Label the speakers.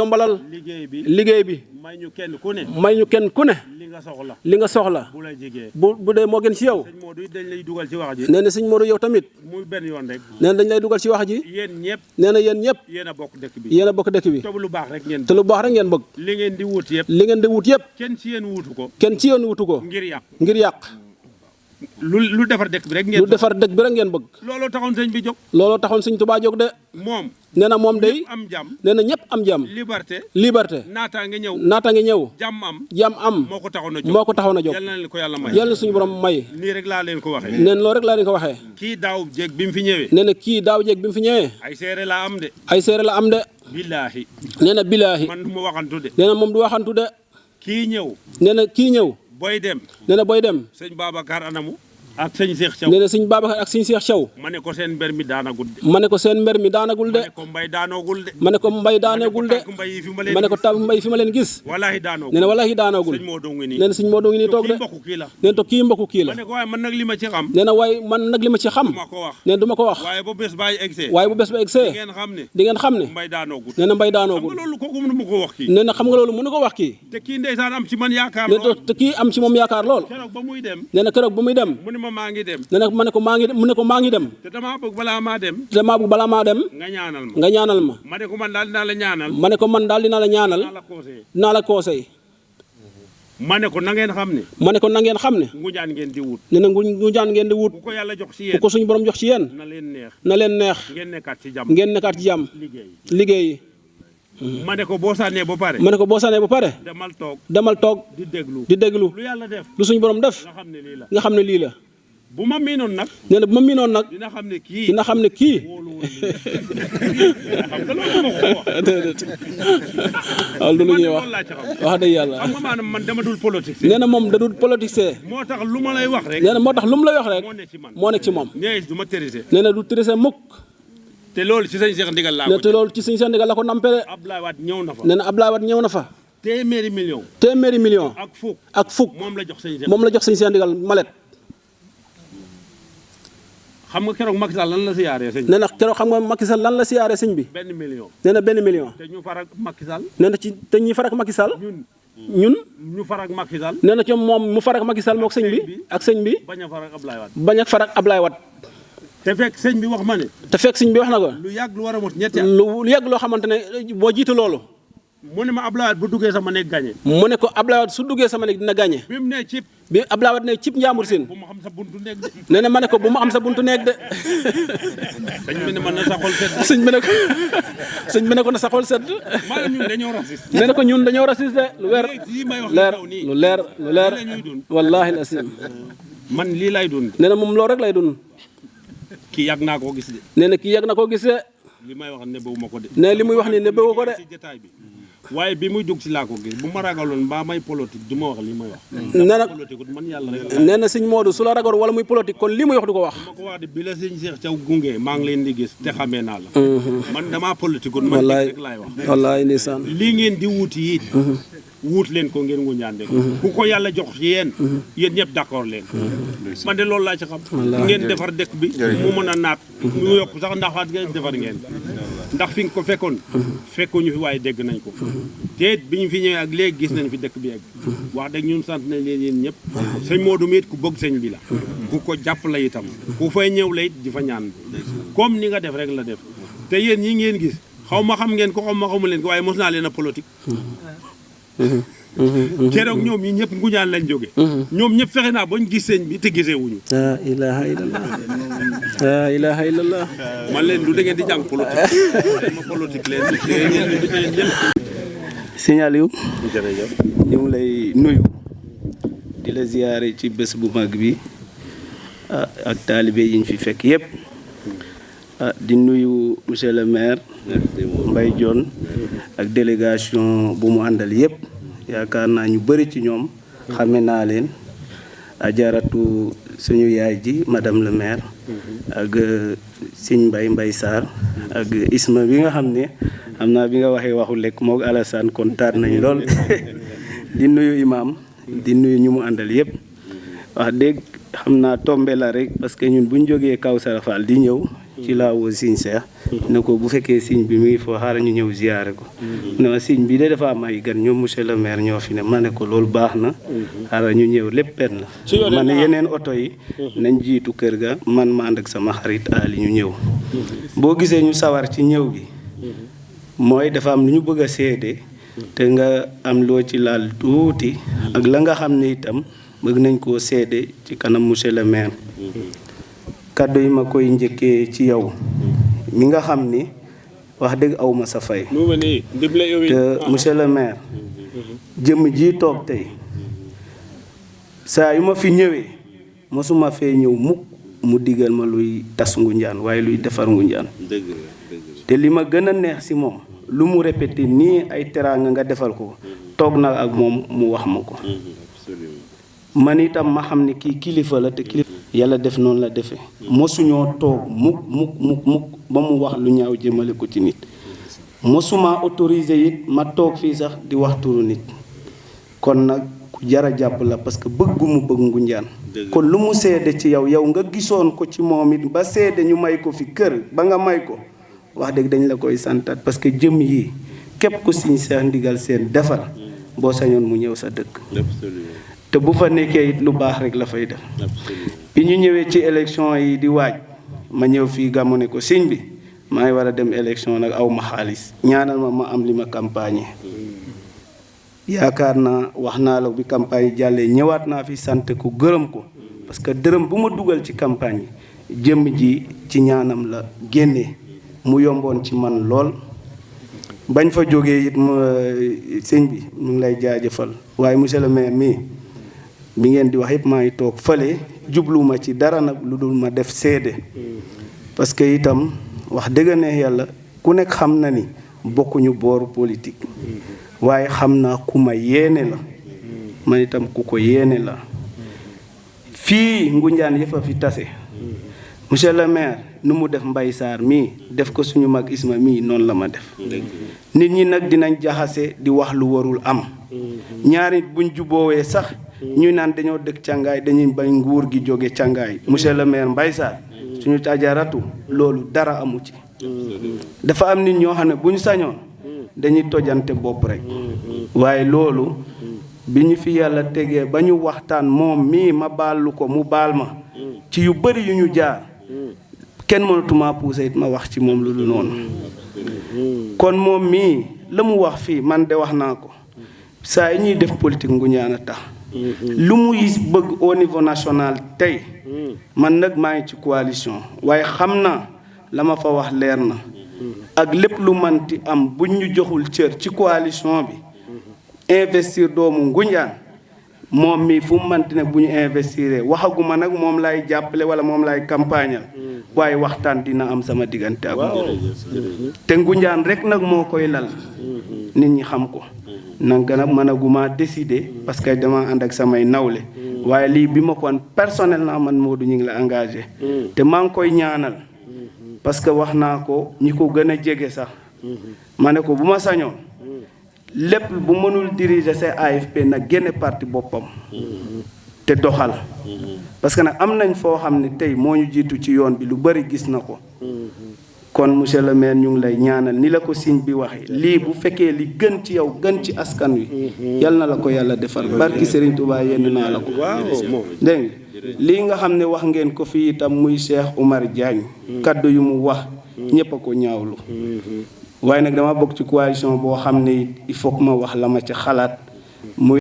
Speaker 1: yombalal liggéey bi
Speaker 2: may ñu kenn ku ne
Speaker 1: li nga soxla
Speaker 2: bu la jigee
Speaker 1: bu dee moo gën ci yow
Speaker 2: sëñ Modou dañ lay dugal ci wax ji
Speaker 1: nee na sëñ Modou yow tamit
Speaker 2: muy benn yoon rek
Speaker 1: nee na dañ lay dugal ci wax ji
Speaker 2: yéen ñëpp
Speaker 1: nee na yéen ñëpp
Speaker 2: yéen a bokk dëkk bi
Speaker 1: te
Speaker 2: lu baax rek ngeen
Speaker 1: te lu baax rek ngeen bëgg
Speaker 2: li ngeen di wut yëpp
Speaker 1: kenn ci yéen wutu ko ngir yàq
Speaker 2: lu defar dëkk bi rek
Speaker 1: ngeen bëgg
Speaker 2: looloo taxoon sëñ bi jóg
Speaker 1: looloo taxoon sëñ Tuubaa jóg de
Speaker 2: moom
Speaker 1: nee na moom day
Speaker 2: am jàmm
Speaker 1: nee na ñëpp am jàmm liberté naataange ñëw jàmm am
Speaker 2: moo ko taxoon a jóg yal na leen ko yàlla may
Speaker 1: yal na suñu borom may
Speaker 2: nii rek laa leen ko waxee
Speaker 1: neen loolu rek laa leen ko waxee
Speaker 2: kii daaw jéeg bi mu fi ñëwee
Speaker 1: nee na kii daaw jéeg bi mu fi ñëwee
Speaker 2: ay seere la am de
Speaker 1: billaahi nee na billaahi
Speaker 2: man du ma waxantu de
Speaker 1: nee na moom du waxantu de
Speaker 2: kii ñëw
Speaker 1: nee na kii ñëw
Speaker 2: booy dem sëñ Babacar anamu ak sëñ Cheikh Thiaw
Speaker 1: nee na sëñ Babacar ak sëñ Cheikh Thiaw
Speaker 2: ma ne ko seen mbir mi daanagul de
Speaker 1: ma ne ko mbay daanagul de ma ne ko tànk mbay fi ma leen gis
Speaker 2: wallaahi daanagul
Speaker 1: nee na wallaahi daanagul nee na sëñ Modou ngi nii toog de nee na to kii mbokku kii la
Speaker 2: ma ne ko waaye man nag li ma ci xam
Speaker 1: nee na waaye man nag li ma ci xam nee na du ma ko wax
Speaker 2: waaye bu bés ba egsee
Speaker 1: di ngeen xam ne
Speaker 2: mbay daanagul
Speaker 1: nee na mbay daanagul nee na xam nga loolu mënu ko wax kii
Speaker 2: te kii ndeysaan am ci man yaakaar
Speaker 1: lool te kii am ci moom yaakaar lool
Speaker 2: keroog ba muy dem
Speaker 1: nee na keroog ba muy dem
Speaker 2: maa ngi dem
Speaker 1: nee na ma ne ko maa ngi dem
Speaker 2: te damaa bëgg balaa maa dem
Speaker 1: nga ñaanal ma
Speaker 2: ma ne ko man daal dinaa la ñaanal
Speaker 1: dinaa la conseil
Speaker 2: ma ne ko na ngeen xam ne ngujaan ngeen di wut
Speaker 1: nee na ngujaan ngeen di wut
Speaker 2: bu ko yàlla jox ci yéen
Speaker 1: bu ko suñu borom jox ci yéen na leen neex
Speaker 2: ngeen nekkaat ci jàmm
Speaker 1: liggéey
Speaker 2: ma ne ko boo sànnee ba pare
Speaker 1: demal toog di déglu lu
Speaker 2: yàlla def
Speaker 1: lu suñu borom def nga xam ne lii la
Speaker 2: bu ma miinoon nag dina xam ne kii
Speaker 1: xam nga loolu waaw lu ñuy wax dëgg yàlla
Speaker 2: xam nga maanaam man dama dul politique
Speaker 1: nee na moom da dul politique
Speaker 2: moo tax lu ma lay wax rek
Speaker 1: nee na moo tax lu mu lay wax rek moo nekk ci moom
Speaker 2: du ma térissé
Speaker 1: nee na du térissé mukk
Speaker 2: te loolu ci sëñ Cheikh Ndigal laa ko
Speaker 1: te loolu ci sëñ Cheikh Ndigal la ko nampere
Speaker 2: Abdoulaye Wade ñëw na fa
Speaker 1: nee na Abdoulaye Wade ñëw na fa
Speaker 2: téeméeri million
Speaker 1: ak fukk
Speaker 2: moom la jox
Speaker 1: sëñ Cheikh Ndigal malet
Speaker 2: xam nga keroog Macky Sall lan la siyaaree sëñ bi
Speaker 1: nee na keroog xam nga Macky Sall lan la siyaaree sëñ bi
Speaker 2: $1 million
Speaker 1: nee na $1 million
Speaker 2: te ñu farak Macky Sall
Speaker 1: nee na te ñi farak Macky Sall ñun
Speaker 2: ñu farak Macky Sall
Speaker 1: nee na ci moom mu farak Macky Sall mook sëñ bi
Speaker 2: bañ a
Speaker 1: farak Ablaye Wade
Speaker 2: te fekk sëñ bi wax ma ne
Speaker 1: na ko
Speaker 2: lu yàgg lu war a mot ñetti at
Speaker 1: lu yàgg loo xamante ne boo jiitu loolu
Speaker 2: mu ne ma Ablaye Wade bu duggee sama néeg gagné
Speaker 1: mu ne ko Ablaye Wade su duggee sama néeg dina gagné bi Ablaye Wade ne cib Njàmbur Sine
Speaker 2: bu ma xam sa buntu néeg de
Speaker 1: nee na ma ne ko bu ma xam sa buntu néeg de
Speaker 2: sëñ bi ne man na sa xol sedd
Speaker 1: sëñ bi ne ko na sa xol sedd
Speaker 2: maanaam ñun dañoo raciste
Speaker 1: nee na ko ñun dañoo raciste lu leer wallaahi al asim
Speaker 2: man lii lay dund
Speaker 1: nee na moom loolu rek lay dund
Speaker 2: kii yàgg naa koo gis de
Speaker 1: nee na kii yàgg na koo gis de
Speaker 2: li may wax nebbewu ma ko de
Speaker 1: nee li muy wax ni nebbewu ko de
Speaker 2: waaye bi muy dugg si laa ko gis bu ma ragaloon mbaa may politique du ma wax li may wax
Speaker 1: nee na
Speaker 2: politique man yàlla rek
Speaker 1: nee na sëñ Modou su la ragaloon wala muy politique kon li muy wax du ko wax
Speaker 2: ma ko wax de bi la sëñ Cheikh Thiaw gunge maa ngi leen di gis te xamee naa la man damaa politique man rek laay wax
Speaker 1: wallaay ndeysaan
Speaker 2: lii ngeen di wuti it wuut leen ko ngeen nguñaande ku ko yàlla jox ci yéen ñëpp d'accord leen man de loolu laa ci xam ngeen defar dëkk bi mu mën a naat mu yokk sax ndax waat ngeen defar ngeen ndax fi nga ko fekkuñu fi waaye dégg nañ ko te bi ñu fi ñëwee ak léegi gis nañ fi dëkk bi egg wax dëgg ñun sant nañ leen yéen ñëpp sëñ Modou mi it ku bëgg sëñ bi la ku ko jàpp la itam ku fay ñëw la it di fa ñaan comme ni nga def rek la def te yéen ñi ngeen gis xaw ma xam ngeen ko xaw ma xamu leen ko waaye mos naa leen a politique keroog ñoom ñi ñëpp nguñaan lañ jóge ñoom ñëpp fexe naa bañ gis sëñ bi te gisee wuñu
Speaker 1: la ilaha illallah la ilaha illallah
Speaker 2: man leen du da ngeen di jàng politique ma politique leen
Speaker 1: sëñ Aliou
Speaker 2: jërëjëf
Speaker 1: ñu ngi lay nuyu di la ziyaare ci bés bu mag bi ak taalibe yi ñu fi fekk yëpp di nuyu monsieur le maire Mbaye Dione ak délégation bu mu àndal yëpp yaakaar naa ñu bëri ci ñoom xame naa leen ajaratu suñu yaay ji madame le maire ak Sëñ Mbaye Sarr ak Isma bi nga xam ne xam naa bi nga waxee waxu lekk moog Alassane kontaan nañu lool di nuyu imam di nuyu ñu mu àndal yëpp wax dëgg xam naa tombe la rek parce que ñun bu ñu jógee Kawsara Fall di ñëw ci laa woo Sëñ Seex ne ko bu fekkee sëñ bi mi ngi foo xaaral ñu ñëw ziyaare ko ne ma sëñ bi de dafa am ay gan ñoom monsieur le maire ñoo fi ne ma ne ko loolu baax na xaaral ñu ñëw lépp benn la ma ne yeneen oto yi nañ jiitu kër ga man ma ànd ak sama xarit Ali ñu ñëw boo gisee ñu sawar ci ñëw gi mooy dafa am lu ñu bëgg a seede te nga am loo ci laal tuuti ak la nga xam ne itam bëgg nañ koo seede ci kanam monsieur le maire kàddu yi ma koy njëkkee ci yow mi nga xam ni wax dëgg awma sa fay te monsieur le maire jëmm ji toog tey saa yu ma fi ñëwee mosuma fee ñëw mukk mu digal ma luy tas Ngoundiane waaye luy defar Ngoundiane te li ma gën a neex si moom lu mu répété nii ay teraanga nga defal ko toog na ak moom mu wax ma ko man itam ma xam ne kii kilifa la te kilifa yàlla def noonu la defee mosuñoo toog mukk ba mu wax lu ñaaw jëmale ko ci nit mosuma autorisé it ma toog fii sax di wax turu nit kon nag ku jara jàpp la parce que bëgg mu bëgg Ngoundiane kon lu mu seede ci yow nga gisoon ko ci moom it ba seede ñu may ko fi kër ba nga may ko wax dëgg dañ la koy santaat parce que jëm yi képp ku Sëñ Seex Ndigal Sène defar boo sañoon mu ñëw sa dëkk te bu fa nekkee it lu baax rek la fay def bi ñu ñëwee ci élection yi di waaj ma ñëw fii gàmmu ne ko sëñ bi maa ngi war a dem élection nag aw ma xaalis ñaanal ma am li ma campagne yaakaar naa wax naa la bi campagne jàllee ñëwaat naa fi sant ko gërëm ko parce que dërëm bu ma dugal ci campagne yi jëmm ji ci ñaanam la génnee mu yomboon ci man lool bañ fa jógee it sëñ bi mu ngi lay jaajëfal waaye monsieur le maire mii bi ngeen di wax yëpp maa ngi toog fële jubluwuma ci dara nag lu dul ma def seede parce que itam wax dëgg neex yàlla ku nekk xam na ni bokkuñu booru politique waaye xam naa ku ma yéene la man itam ku ko yéene la fii Ngoundiane yëpp a fi tase monsieur le maire nu mu def Mbaye Sarr mii def ko suñu mag Isma mii noonu la ma def nit ñi nag dinañ jaxase di wax lu warul am ñaari buñ juboowee sax ñu naan dañoo dëkk càngaay dañuy bañ nguur gi jóge càngaay monsieur le maire Mbaye Sarr suñu ajaratu loolu dara amu ci dafa am nit ñoo xam ne bu ñu sañoon dañuy tojante bopp rek waaye loolu bi ñu fi yàlla tegee ba ñu waxtaan moom mii ma baalu ko mu baal ma ci yu bari yu ñu jaar kenn mënatuma poussé it ma wax ci moom lu dul noonu kon moom mii la mu wax fii man de wax naa ko saa yi ñuy def politique Ngoundiane a tax lu muy bëgg au niveau national tey man nag maa ngi ci coalition waaye xam naa la ma fa wax leer na ak lépp lu manti am buñ ñu joxul cër ci coalition bi investir doomu Ngoundiane moom mi fu mu manti ne bu ñu investir waxaguma nag moom lay jàppale wala moom lay campagnal waaye waxtaan dina am sama diggante ak moom te Ngoundiane rek nag moo koy lal nit ñi xam ko nanga nag mënaguma décider parce que dama ànd ak samay nawle waaye lii bi ma kon personnellement man Modou ñu ngi la engagé te maa ngi koy ñaanal parce que wax naa ko ñi ko gën a jege sax ma ne ko bu ma sañoon lépp bu mënul diriger sa AFP nag génne parti boppam te doxal parce que nag am nañ foo xam ne tey moo ñu jiitu ci yoon bi lu bari gis na ko kon monsieur le maire ñu ngi lay ñaanal ni la ko siñ bi waxee lii bu fekkee li gën ci yow gën ci askan wi yal na la ko yàlla defal barki Serigne Touba yenn naa la ko dégg nga lii nga xam ne wax ngeen ko fii itam muy Cheikh Oumar Diagne kaddu yu mu wax ñépp a ko ñaawlu waaye nag dama bokk ci coalition boo xam ne il faut que ma wax la ma ci xalaat muy